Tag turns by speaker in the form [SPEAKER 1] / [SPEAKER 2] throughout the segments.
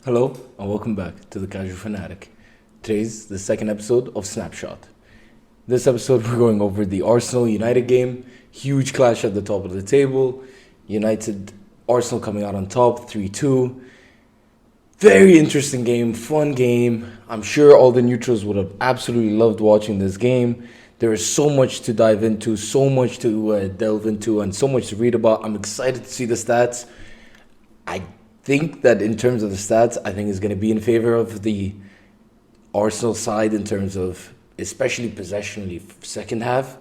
[SPEAKER 1] Hello and welcome back to the Casual Fanatic. Today's the second episode of Snapshot. This episode we're going over the Arsenal United game. Huge clash at the top of the table. United Arsenal coming out on top 3-2. Very interesting game, fun game. I'm sure all the neutrals would have absolutely loved watching this game. There is so much to dive into, so much to delve into, and so much to read about. I'm excited to see the stats. I think that in terms of the stats, I think it's going to be in favor of the Arsenal side in terms of especially possessionally second half.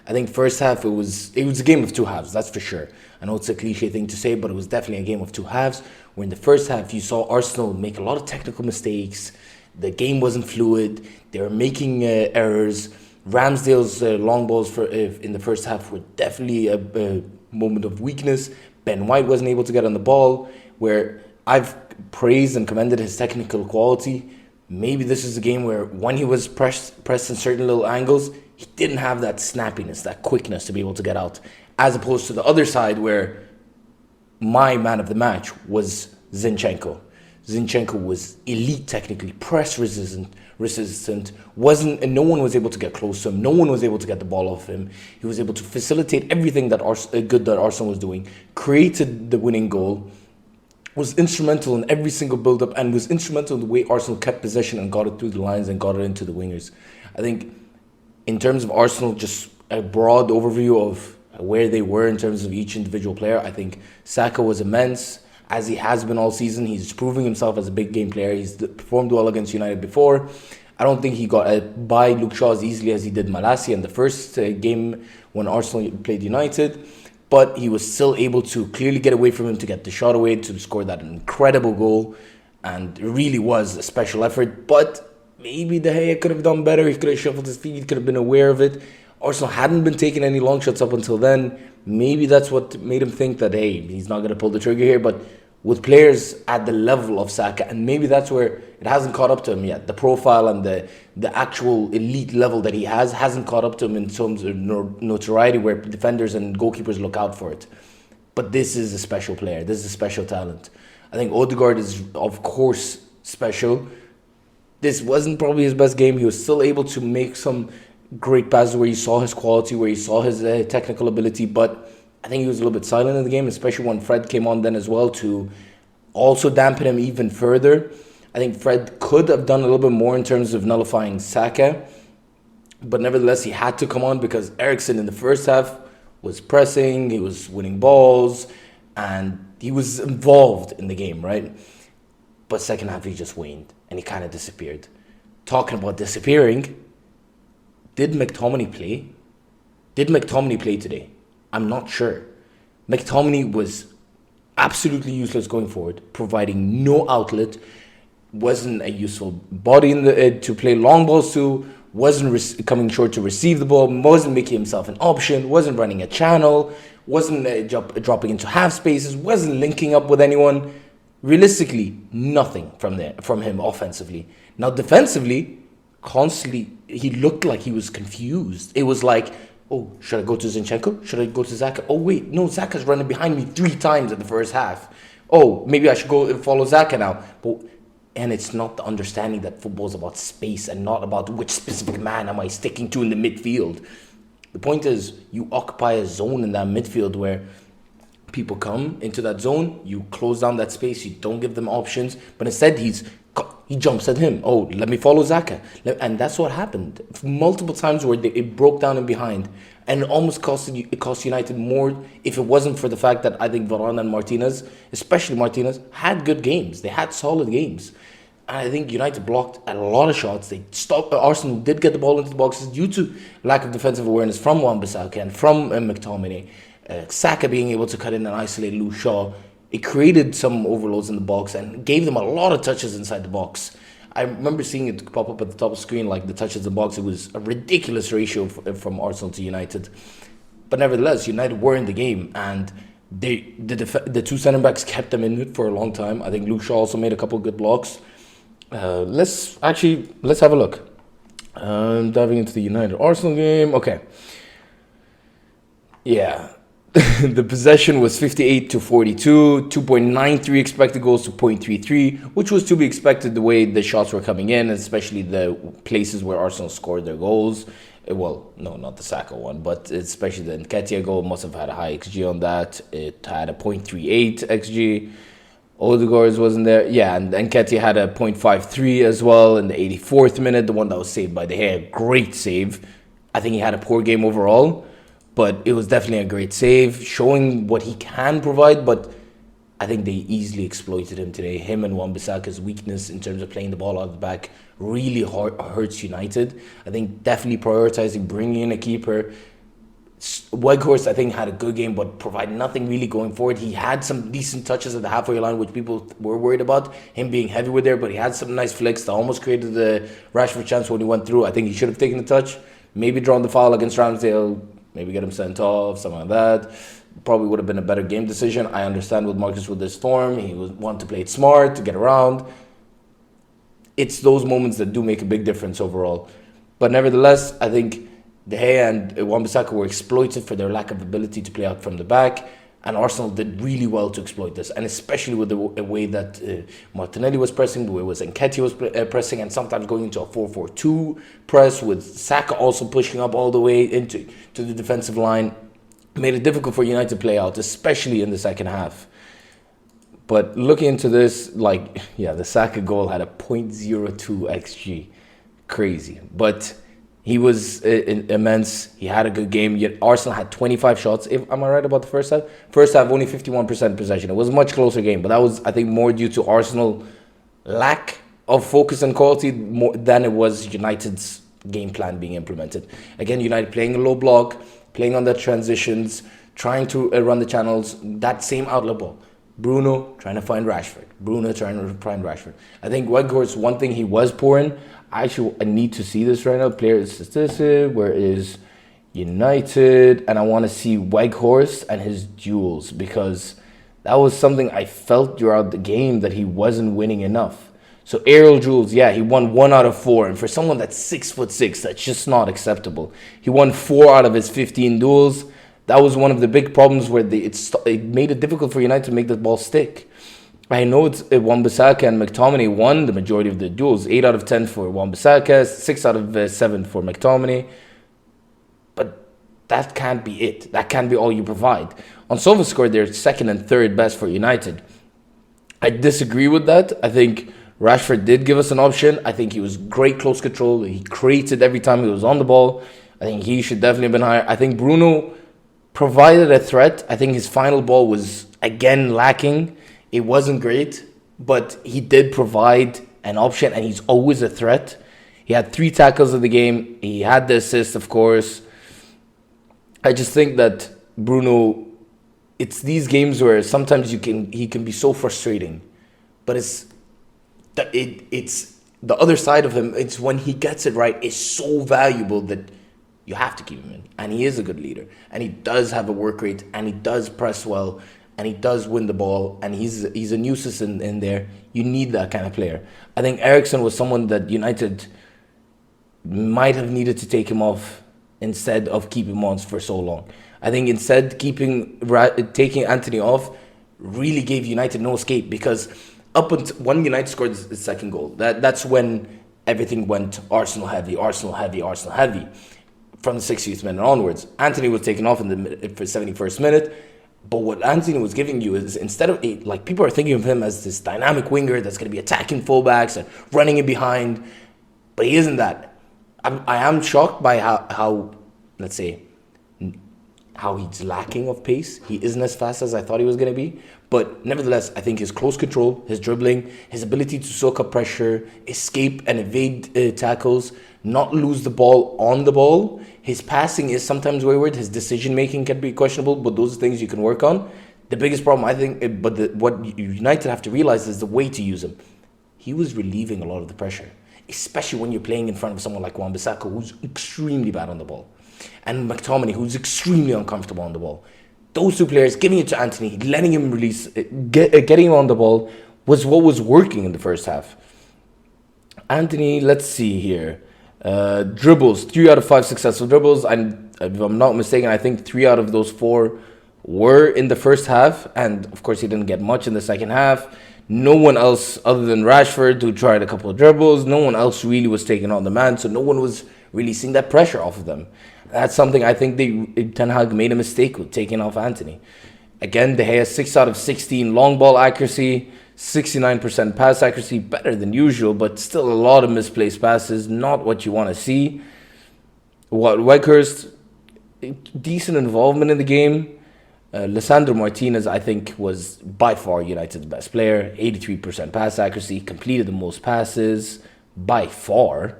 [SPEAKER 1] I think first half it was a game of two halves, that's for sure. I know it's a cliche thing to say, but it was definitely a game of two halves. Where in the first half you saw Arsenal make a lot of technical mistakes. The game wasn't fluid. They were making errors. Ramsdale's long balls in the first half were definitely a moment of weakness. Ben White wasn't able to get on the ball, where I've praised and commended his technical quality. Maybe this is a game where when he was pressed in certain little angles, he didn't have that snappiness, that quickness to be able to get out. As opposed to the other side where my man of the match was Zinchenko. Zinchenko was elite technically, press resistant, wasn't, and no one was able to get close to him. No one was able to get the ball off him. He was able to facilitate everything that Arsenal was doing, created the winning goal, was instrumental in every single build-up, and was instrumental in the way Arsenal kept possession and got it through the lines and got it into the wingers. I think in terms of Arsenal, just a broad overview of where they were in terms of each individual player. I think Saka was immense, as he has been all season. He's proving himself as a big game player. He's performed well against United before. I don't think he got by Luke Shaw as easily as he did Malacia in the first game when Arsenal played United. But he was still able to clearly get away from him to get the shot away, to score that incredible goal. And it really was a special effort. But maybe De Gea could have done better. He could have shuffled his feet. He could have been aware of it. Arsenal hadn't been taking any long shots up until then. Maybe that's what made him think that, hey, he's not going to pull the trigger here. But with players at the level of Saka, and maybe that's where it hasn't caught up to him yet. The profile and the actual elite level that he hasn't caught up to him in terms of notoriety where defenders and goalkeepers look out for it. But this is a special player. This is a special talent. I think Odegaard is, of course, special. This wasn't probably his best game. He was still able to make some great passes where you saw his quality, where you saw his technical ability, but I think he was a little bit silent in the game, especially when Fred came on then as well to also dampen him even further. I think Fred could have done a little bit more in terms of nullifying Saka, but nevertheless, he had to come on because Eriksen in the first half was pressing, he was winning balls, and he was involved in the game, right? But second half, he just waned, and he kind of disappeared. Talking about disappearing, did McTominay play? Did McTominay play today? I'm not sure. McTominay was absolutely useless going forward, providing no outlet, wasn't a useful body to play long balls to, wasn't coming short to receive the ball, wasn't making himself an option, wasn't running a channel, wasn't dropping into half spaces, wasn't linking up with anyone. Realistically, nothing from him offensively. Now defensively, constantly he looked like he was confused. It was like, oh, should I go to Zinchenko? Should I go to Xhaka? Oh, wait, no, Xhaka's running behind me 3 times in the first half. Oh, maybe I should go and follow Xhaka now. And it's not the understanding that football is about space and not about which specific man am I sticking to in the midfield. The point is, you occupy a zone in that midfield where people come into that zone, you close down that space, you don't give them options, but instead he jumps at him. Oh, let me follow Xhaka. And that's what happened. Multiple times where it broke down in behind. And it almost cost United more if it wasn't for the fact that I think Varane and Martinez, especially Martinez, had good games. They had solid games. And I think United blocked a lot of shots. They stopped. Arsenal did get the ball into the boxes due to lack of defensive awareness from Wan-Bissaka and from McTominay. Saka being able to cut in and isolate Luke Shaw. It created some overloads in the box and gave them a lot of touches inside the box. I remember seeing it pop up at the top of the screen, like the touches in the box. It was a ridiculous ratio from Arsenal to United. But nevertheless, United were in the game, and the two centre-backs kept them in it for a long time. I think Luke Shaw also made a couple of good blocks. Let's have a look. Diving into the United-Arsenal game. Okay. Yeah. The possession was 58 to 42, 2.93 expected goals to 0.33, which was to be expected the way the shots were coming in, especially the places where Arsenal scored their goals. Well, no, not the Saka one, but especially the Nketiah goal must have had a high XG on that. It had a 0.38 XG. Odegaard's wasn't there. Yeah, and Nketiah had a 0.53 as well in the 84th minute, the one that was saved by De Gea. Great save. I think he had a poor game overall, but it was definitely a great save, showing what he can provide. But I think they easily exploited him today. Him and Wan-Bissaka's weakness in terms of playing the ball out of the back really hurts United. I think definitely prioritizing bringing in a keeper. Weghorst, I think, had a good game, but provided nothing really going forward. He had some decent touches at the halfway line, which people were worried about, him being heavyweight there, but he had some nice flicks that almost created the Rashford chance when he went through. I think he should have taken a touch, maybe drawn the foul against Ramsdale, maybe get him sent off, something like that. Probably would have been a better game decision. I understand with Marcus with this form. He would want to play it smart, to get around. It's those moments that do make a big difference overall. But nevertheless, I think De Gea and Wan-Bissaka were exploited for their lack of ability to play out from the back. And Arsenal did really well to exploit this. And especially with the way that Martinelli was pressing, the way Nketiah was pressing, and sometimes going into a 4-4-2 press with Saka also pushing up all the way into the defensive line. Made it difficult for United to play out, especially in the second half. But looking into this, the Saka goal had a 0.02 XG. Crazy. But he was immense. He had a good game. Yet Arsenal had 25 shots. Am I right about the first half? First half, only 51% possession. It was a much closer game. But that was, I think, more due to Arsenal lack of focus and quality more than it was United's game plan being implemented. Again, United playing a low block, playing on the transitions, trying to run the channels, that same outlet ball. Bruno trying to find Rashford. I think Weghorst, one thing he was poor in, I need to see this right now. Player statistic, where is United? And I want to see Weghorst and his duels, because that was something I felt throughout the game that he wasn't winning enough. So aerial duels, yeah, he won 1 out of 4. And for someone that's 6'6", that's just not acceptable. He won 4 out of his 15 duels. That was one of the big problems where it made it difficult for United to make the ball stick. I know it's Wan-Bissaka and McTominay won the majority of the duels. 8 out of 10 for Wan-Bissaka, 6 out of 7 for McTominay. But that can't be it. That can't be all you provide. On SofaScore, they're second and third best for United. I disagree with that. I think Rashford did give us an option. I think he was great close control. He created every time he was on the ball. I think he should definitely have been higher. I think Bruno provided a threat. I think his final ball was, again, lacking. It wasn't great, but he did provide an option, and he's always a threat. He had 3 tackles of the game. He had the assist, of course. I just think that Bruno, it's these games where sometimes he can be so frustrating, but it's the other side of him. It's when he gets it right, it's so valuable that you have to keep him in. And he is a good leader, and he does have a work rate, and he does press well, and he does win the ball, and he's a nuisance in there. You need that kind of player. I think Eriksen was someone that United might have needed to take him off instead of keeping him on for so long. I think instead taking Anthony off really gave United no escape, because up until when United scored the second goal, that's when everything went Arsenal heavy. From the 60th minute onwards, Anthony was taken off for 71st minute. But what Anthony was giving you is, instead of people are thinking of him as this dynamic winger that's going to be attacking fullbacks and running in behind, but he isn't that. I am shocked by how let's say how he's lacking of pace. He isn't as fast as I thought he was going to be. But nevertheless, I think his close control, his dribbling, his ability to soak up pressure, escape and evade tackles, not lose the ball on the ball. His passing is sometimes wayward. His decision-making can be questionable, but those are things you can work on. The biggest problem, I think, what United have to realize is the way to use him. He was relieving a lot of the pressure, especially when you're playing in front of someone like Wan-Bissaka, who's extremely bad on the ball, and McTominay, who's extremely uncomfortable on the ball. Those two players, giving it to Anthony, letting him release, getting him on the ball, was what was working in the first half. Anthony, let's see here. Dribbles, 3 out of 5 successful dribbles. And if I'm not mistaken, I think 3 out of those 4 were in the first half, and of course he didn't get much in the second half. No one else other than Rashford, who tried a couple of dribbles, no one else really was taking on the man, so no one was releasing that pressure off of them. That's something I think Ten Hag made a mistake with, taking off Antony. Again, De Gea 6 out of 16 long ball accuracy, 69% pass accuracy, better than usual, but still a lot of misplaced passes, not what you want to see. Weghorst, decent involvement in the game. Lisandro Martinez, I think, was by far United's best player. 83% pass accuracy, completed the most passes by far.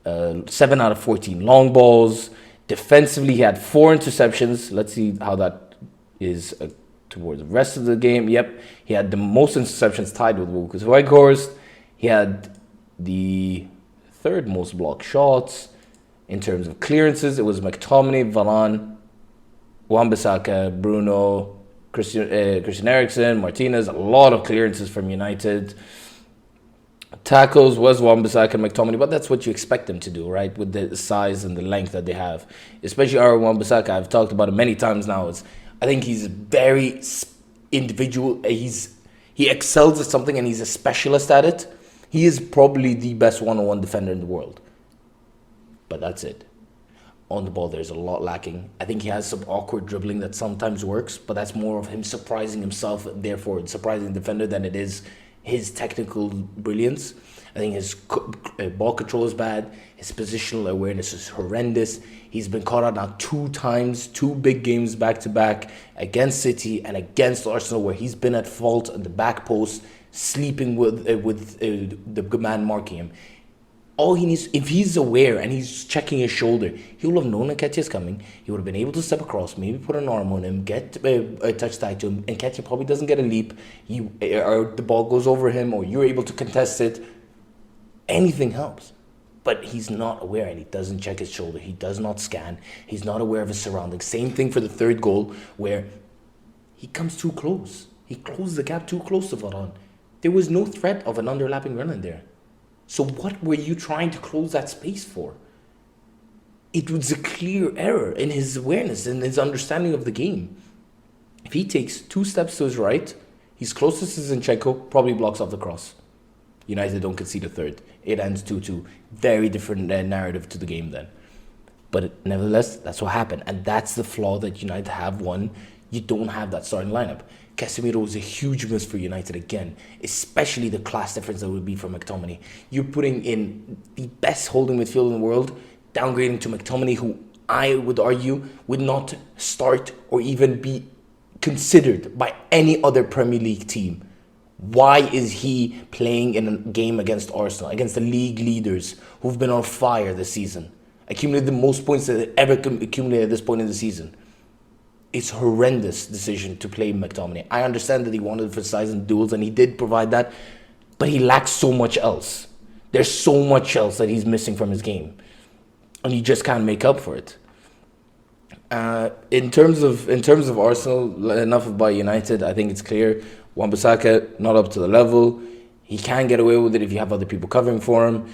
[SPEAKER 1] 7 out of 14 long balls. Defensively, he had 4 interceptions. Let's see how that is towards the rest of the game. Yep, he had the most interceptions tied with Lucas Weghorst. He had the 3rd most blocked shots. In terms of clearances, it was McTominay, Varane, Wan-Bissaka, Bruno, Christian Eriksen, Martinez. A lot of clearances from United. Tackles was Wan-Bissaka and McTominay, but that's what you expect them to do, right? With the size and the length that they have. Especially our Wan-Bissaka, I've talked about it many times now. I think he's very individual. He excels at something and he's a specialist at it. He is probably the best one-on-one defender in the world. But that's it. On the ball, there's a lot lacking. I think he has some awkward dribbling that sometimes works, but that's more of him surprising himself, and therefore surprising the defender, than it is his technical brilliance. I think his ball control is bad. His positional awareness is horrendous. He's been caught out now 2 times, 2 big games back to back, against City and against Arsenal, where he's been at fault at the back post, sleeping with the man marking him. All he needs, if he's aware and he's checking his shoulder, he will have known that Nketiah's coming. He would have been able to step across, maybe put an arm on him, get a touch tied to him, and Nketiah probably doesn't get a leap. Or the ball goes over him, or you're able to contest it. Anything helps. But he's not aware, and he doesn't check his shoulder. He does not scan. He's not aware of his surroundings. Same thing for the 3rd goal, where he comes too close. He closed the gap too close to Varane. There was no threat of an underlapping run in there. So what were you trying to close that space for? It was a clear error in his awareness and his understanding of the game. If he takes 2 steps to his right, he's closest to Zinchenko, probably blocks off the cross. United don't concede a 3rd. It ends 2-2. Very different narrative to the game then. But nevertheless, that's what happened. And that's the flaw that United have. One, you don't have that starting lineup. Casemiro was a huge miss for United again, especially the class difference that would be for McTominay. You're putting in the best holding midfield in the world, downgrading to McTominay, who I would argue would not start or even be considered by any other Premier League team. Why is he playing in a game against Arsenal, against the league leaders who've been on fire this season? Accumulated the most points that they ever accumulated at this point in the season. It's a horrendous decision to play McTominay. I understand that he wanted for size and duels, and he did provide that, but he lacks so much else. There's so much else that he's missing from his game, and he just can't make up for it. In terms of Arsenal, enough about United. I think it's clear. Wan-Bissaka not up to the level. He can get away with it if you have other people covering for him,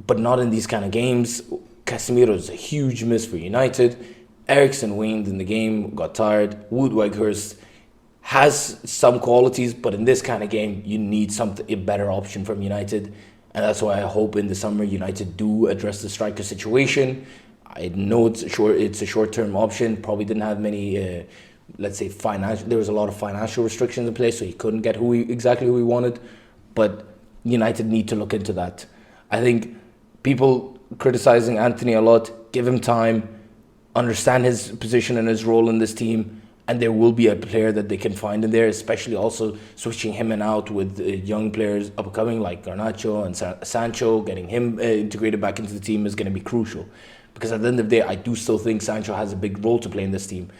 [SPEAKER 1] but not in these kind of games. Casemiro is a huge miss for United. Eriksen waned in the game, got tired. Weghorst has some qualities, but in this kind of game, you need a better option from United. And that's why I hope in the summer United do address the striker situation. I know it's a short-term option. Probably didn't have many, let's say, financial. There was a lot of financial restrictions in place, so he couldn't get exactly who he wanted. But United need to look into that. I think people criticizing Antony a lot. Give him time. Understand his position and his role in this team, and there will be a player that they can find in there, especially also switching him and out with young players upcoming like Garnacho and Sancho. Getting him integrated back into the team is going to be crucial, because at the end of the day, I do still think Sancho has a big role to play in this team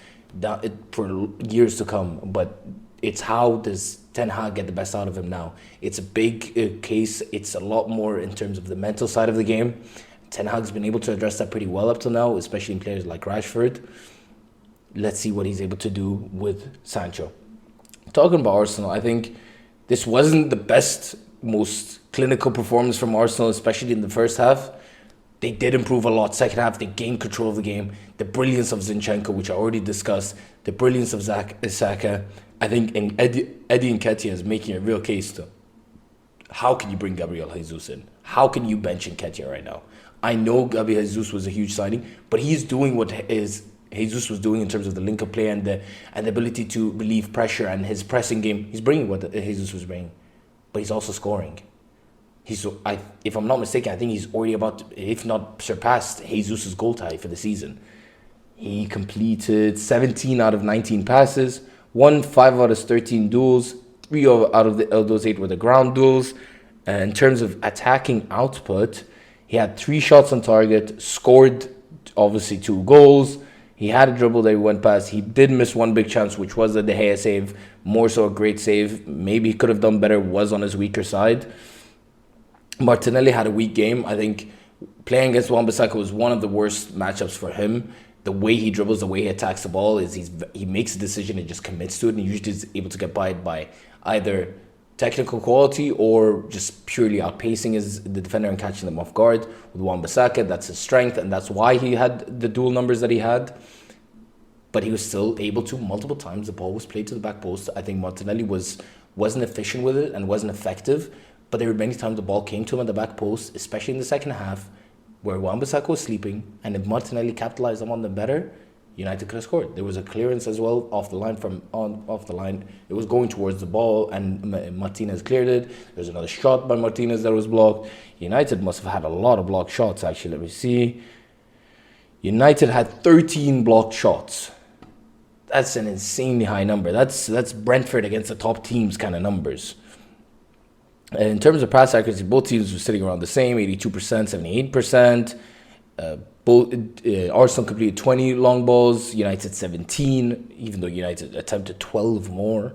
[SPEAKER 1] for years to come, but it's how does Ten Hag get the best out of him now. It's a big case. It's a lot more in terms of the mental side of the game. Ten Hag's been able to address that pretty well up till now, especially in players like Rashford. Let's see what he's able to do with Sancho. Talking about Arsenal, I think this wasn't the best, most clinical performance from Arsenal, especially in the first half. They did improve a lot. Second half, they gained control of the game. The brilliance of Zinchenko, which I already discussed. The brilliance of Saka. I think Eddie Nketiah is making a real case to how can you bring Gabriel Jesus in? How can you bench Nketiah right now? I know Gabriel Jesus was a huge signing, but he's doing what Jesus was doing in terms of the link-up play and the ability to relieve pressure and his pressing game. He's bringing what Jesus was bringing, but he's also scoring. If I'm not mistaken, I think he's already about, if not surpassed, Jesus' goal tie for the season. He completed 17 out of 19 passes, won 5 out of 13 duels, 3 out of those 8 were the ground duels. In terms of attacking output, he had 3 shots on target, scored obviously 2 goals. He had a dribble that he went past. He did miss one big chance, which was the De Gea save, more so a great save. Maybe he could have done better, was on his weaker side. Martinelli had a weak game. I think playing against Wan-Bissaka was one of the worst matchups for him. The way he dribbles, the way he attacks the ball, is he makes a decision and just commits to it, and he usually is able to get by either technical quality or just purely outpacing the defender and catching them off guard. With Wan-Bissaka, that's his strength, and that's why he had the dual numbers that he had. But he was still able to, multiple times, the ball was played to the back post. I think Martinelli wasn't efficient with it and wasn't effective. But there were many times the ball came to him at the back post, especially in the second half, where Wan-Bissaka was sleeping, and if Martinelli capitalized on them better, United could have scored. There was a clearance as well off the line. It was going towards the ball, and Martinez cleared it. There was another shot by Martinez that was blocked. United must have had a lot of blocked shots, actually. Let me see. United had 13 blocked shots. That's an insanely high number. That's Brentford against the top teams kind of numbers. In terms of pass accuracy, both teams were sitting around the same, 82%, 78%. Arsenal completed 20 long balls, United 17, even though United attempted 12 more.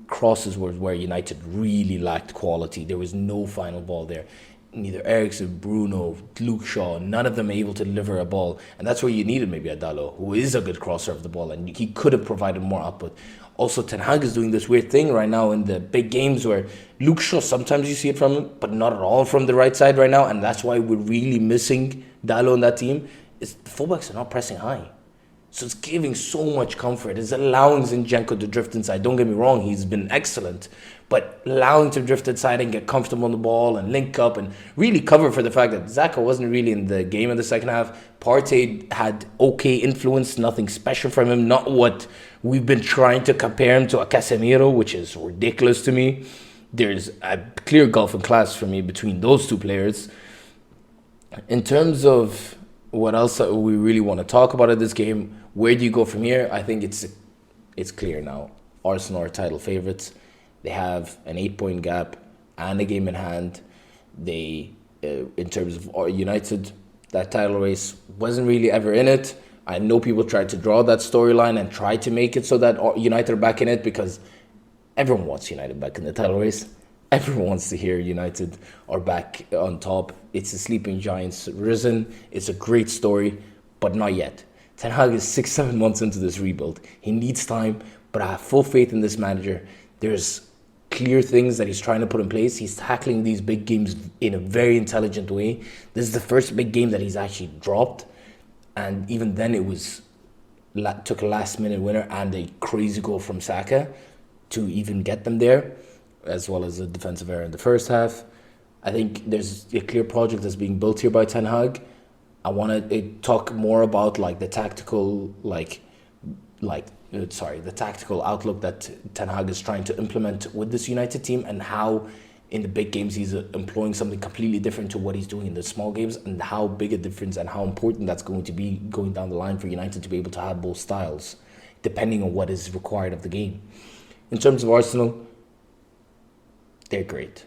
[SPEAKER 1] Crosses were where United really lacked quality. There was no final ball there. Neither Eriksen, Bruno, Luke Shaw, none of them able to deliver a ball. And that's where you needed maybe Adalo, who is a good crosser of the ball, and he could have provided more output. Also, Ten Hag is doing this weird thing right now in the big games where Luke Shaw, sometimes you see it from him, but not at all from the right side right now. And that's why we're really missing Dalo in that team. Is the fullbacks are not pressing high. So it's giving so much comfort. It's allowing Zinchenko to drift inside. Don't get me wrong, he's been excellent. But allowing to drift inside and get comfortable on the ball and link up and really cover for the fact that Xhaka wasn't really in the game in the second half. Partey had okay influence, nothing special from him. Not what we've been trying to compare him to a Casemiro, which is ridiculous to me. There's a clear gulf in class for me between those two players. In terms of what else we really want to talk about in this game, where do you go from here? I think it's clear now. Arsenal are title favourites. They have an 8-point gap and a game in hand. They, in terms of United, that title race wasn't really ever in it. I know people tried to draw that storyline and try to make it so that United are back in it, because everyone wants United back in the title race. Everyone wants to hear United are back on top. It's the sleeping giants risen. It's a great story, but not yet. Ten Hag is 6-7 months into this rebuild. He needs time, but I have full faith in this manager. There's clear things that he's trying to put in place. He's tackling these big games in a very intelligent way. This is the first big game that he's actually dropped, and even then it was took a last-minute winner and a crazy goal from Saka to even get them there, as well as a defensive error in the first half. I think there's a clear project that's being built here by Ten Hag. I want to talk more about the tactical the tactical outlook that Ten Hag is trying to implement with this United team, and how in the big games he's employing something completely different to what he's doing in the small games, and how big a difference and how important that's going to be going down the line for United to be able to have both styles depending on what is required of the game. In terms of Arsenal, they're great.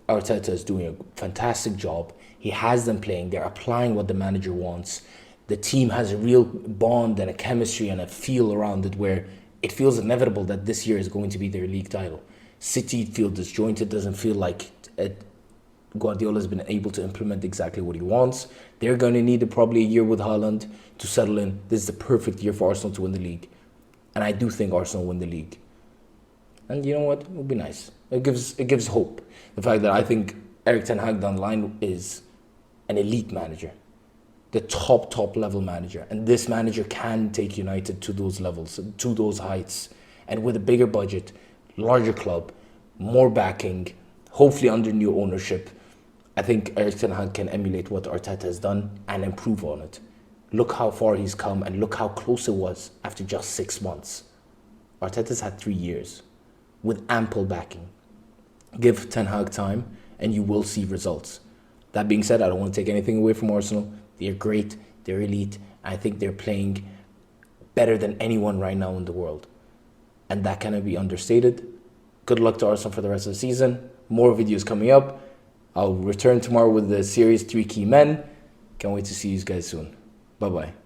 [SPEAKER 1] Arteta is doing a fantastic job. He has them playing. They're applying what the manager wants. The team has a real bond and a chemistry and a feel around it where it feels inevitable that this year is going to be their league title. City feel disjointed, doesn't feel like Guardiola has been able to implement exactly what he wants. They're going to need probably a year with Haaland to settle in. This is the perfect year for Arsenal to win the league. And I do think Arsenal win the league. And you know what? It would be nice. It gives hope. The fact that I think Erik ten Hag down the line is an elite manager, the top level manager. And this manager can take United to those levels, to those heights. And with a bigger budget, larger club, more backing, hopefully under new ownership, I think Erik ten Hag can emulate what Arteta has done and improve on it. Look how far he's come and look how close it was after just 6 months. Arteta's had 3 years with ample backing. Give Ten Hag time and you will see results. That being said, I don't want to take anything away from Arsenal. They're great, they're elite. I think they're playing better than anyone right now in the world. And that cannot be understated. Good luck to Arsenal for the rest of the season. More videos coming up. I'll return tomorrow with the series 3 Key Men. Can't wait to see you guys soon. Bye-bye.